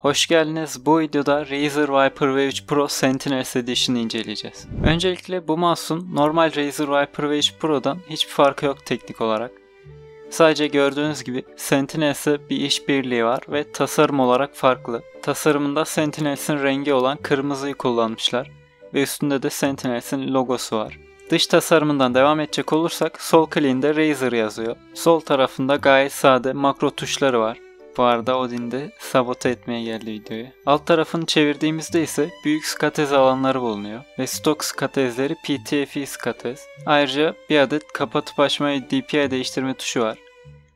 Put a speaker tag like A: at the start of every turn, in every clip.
A: Hoş geldiniz. Bu videoda Razer Viper V3 Pro Sentinels Edition'ı inceleyeceğiz. Öncelikle bu mouse'un normal Razer Viper V3 Pro'dan hiçbir farkı yok teknik olarak. Sadece gördüğünüz gibi Sentinels'e bir işbirliği var ve tasarım olarak farklı. Tasarımında Sentinels'in rengi olan kırmızıyı kullanmışlar ve üstünde de Sentinels'in logosu var. Dış tasarımından devam edecek olursak sol kliğinde Razer yazıyor. Sol tarafında gayet sade makro tuşları var. Bu arada Odin de sabote etmeye geldi videoyu. Alt tarafını çevirdiğimizde ise büyük skatez alanları bulunuyor ve stok skatezleri PTFE skatez. Ayrıca bir adet kapatıp açma ve DPI değiştirme tuşu var.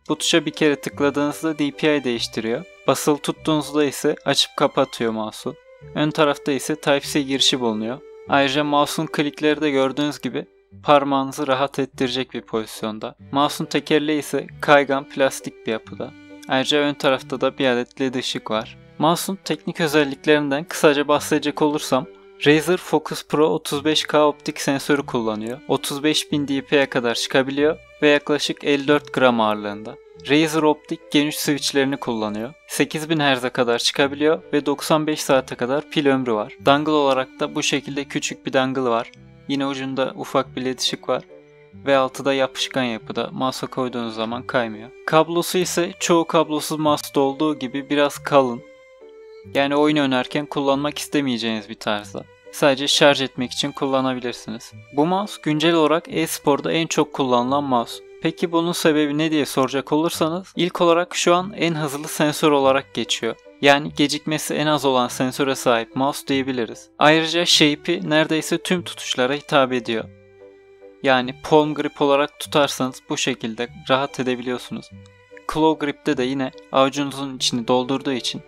A: Bu tuşa bir kere tıkladığınızda DPI değiştiriyor. Basılı tuttuğunuzda ise açıp kapatıyor mouse'u. Ön tarafta ise Type-C girişi bulunuyor. Ayrıca mouse'un klikleri de gördüğünüz gibi parmağınızı rahat ettirecek bir pozisyonda. Mouse'un tekerleği ise kaygan plastik bir yapıda. Ayrıca ön tarafta da bir adet LED ışık var. Mouse'un teknik özelliklerinden kısaca bahsedecek olursam, Razer Focus Pro 35K optik sensörü kullanıyor. 35.000 dpi'ye kadar çıkabiliyor ve yaklaşık 54 gram ağırlığında. Razer optik Gen 3 switchlerini kullanıyor. 8000 Hz'e kadar çıkabiliyor ve 95 saate kadar pil ömrü var. Dangle olarak da bu şekilde küçük bir dangle var. Yine ucunda ufak bir LED ışık var. Ve altı da yapışkan yapıda, mouse'a koyduğunuz zaman kaymıyor. Kablosu ise çoğu kablosuz mouse'da olduğu gibi biraz kalın. Yani oyun oynarken kullanmak istemeyeceğiniz bir tarzda. Sadece şarj etmek için kullanabilirsiniz. Bu mouse güncel olarak e-sporda en çok kullanılan mouse. Peki bunun sebebi ne diye soracak olursanız, ilk olarak şu an en hızlı sensör olarak geçiyor. Yani gecikmesi en az olan sensöre sahip mouse diyebiliriz. Ayrıca shape'i neredeyse tüm tutuşlara hitap ediyor. Yani palm grip olarak tutarsanız bu şekilde rahat edebiliyorsunuz. Claw grip'te de yine avucunuzun içini doldurduğu için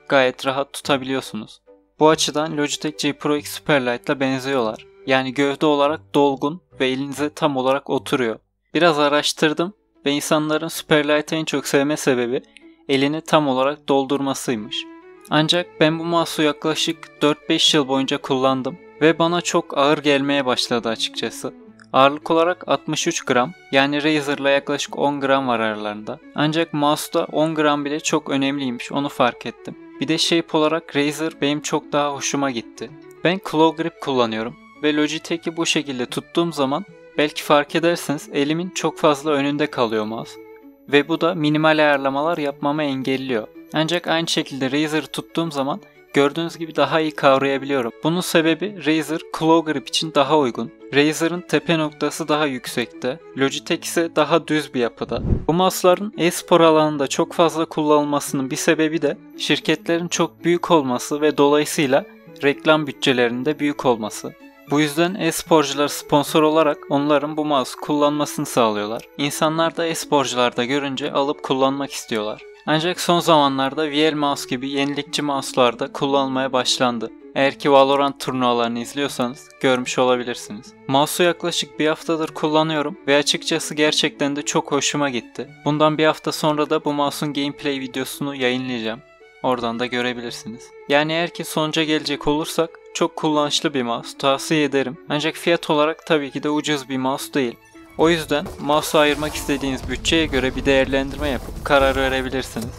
A: gayet rahat tutabiliyorsunuz. Bu açıdan Logitech G Pro X Superlight'la benziyorlar. Yani gövde olarak dolgun ve elinize tam olarak oturuyor. Biraz araştırdım ve insanların Superlight'ı en çok sevme sebebi elini tam olarak doldurmasıymış. Ancak ben bu mouse'u yaklaşık 4-5 yıl boyunca kullandım ve bana çok ağır gelmeye başladı açıkçası. Ağırlık olarak 63 gram, yani Razer'la yaklaşık 10 gram var aralarında. Ancak mouse'da 10 gram bile çok önemliymiş, onu fark ettim. Bir de shape olarak Razer benim çok daha hoşuma gitti. Ben Claw Grip kullanıyorum ve Logitech'i bu şekilde tuttuğum zaman belki fark ederseniz elimin çok fazla önünde kalıyor mouse. Ve bu da minimal ayarlamalar yapmamı engelliyor. Ancak aynı şekilde Razer'ı tuttuğum zaman gördüğünüz gibi daha iyi kavrayabiliyorum. Bunun sebebi Razer Claw Grip için daha uygun. Razer'ın tepe noktası daha yüksekte. Logitech ise daha düz bir yapıda. Bu mouse'ların e-spor alanında çok fazla kullanılmasının bir sebebi de şirketlerin çok büyük olması ve dolayısıyla reklam bütçelerinde büyük olması. Bu yüzden e-sporcular sponsor olarak onların bu mouse kullanmasını sağlıyorlar. İnsanlar da e-sporcularda görünce alıp kullanmak istiyorlar. Ancak son zamanlarda VL Mouse gibi yenilikçi mouse'larda kullanılmaya başlandı. Eğer ki Valorant turnuvalarını izliyorsanız görmüş olabilirsiniz. Mouse'u yaklaşık bir haftadır kullanıyorum ve açıkçası gerçekten de çok hoşuma gitti. Bundan bir hafta sonra da bu mouse'un gameplay videosunu yayınlayacağım. Oradan da görebilirsiniz. Yani eğer ki sonuca gelecek olursak çok kullanışlı bir mouse, tavsiye ederim. Ancak fiyat olarak tabii ki de ucuz bir mouse değil. O yüzden mouse'a ayırmak istediğiniz bütçeye göre bir değerlendirme yapıp karar verebilirsiniz.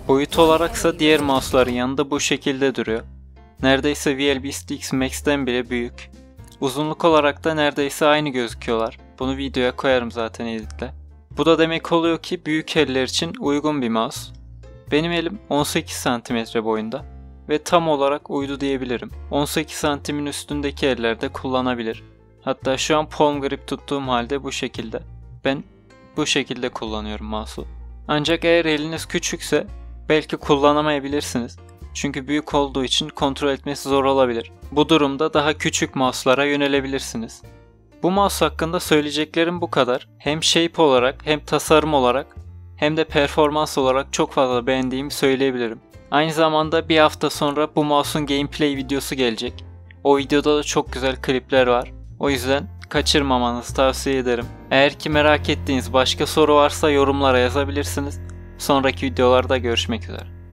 A: Boyut olaraksa diğer mouse'ların yanında bu şekilde duruyor. Neredeyse VL Beast X Max'ten bile büyük. Uzunluk olarak da neredeyse aynı gözüküyorlar. Bunu videoya koyarım zaten editle. Bu da demek oluyor ki büyük eller için uygun bir mouse. Benim elim 18 cm boyunda ve tam olarak uydu diyebilirim. 18 santimin üstündeki ellerde kullanabilir. Hatta şu an palm grip tuttuğum halde bu şekilde. Ben bu şekilde kullanıyorum mouse'u. Ancak eğer eliniz küçükse belki kullanamayabilirsiniz. Çünkü büyük olduğu için kontrol etmesi zor olabilir. Bu durumda daha küçük mouse'lara yönelebilirsiniz. Bu mouse hakkında söyleyeceklerim bu kadar. Hem shape olarak hem tasarım olarak hem de performans olarak çok fazla beğendiğimi söyleyebilirim. Aynı zamanda bir hafta sonra bu mouse'un gameplay videosu gelecek. O videoda da çok güzel klipler var. O yüzden kaçırmamanızı tavsiye ederim. Eğer ki merak ettiğiniz başka soru varsa yorumlara yazabilirsiniz. Sonraki videolarda görüşmek üzere.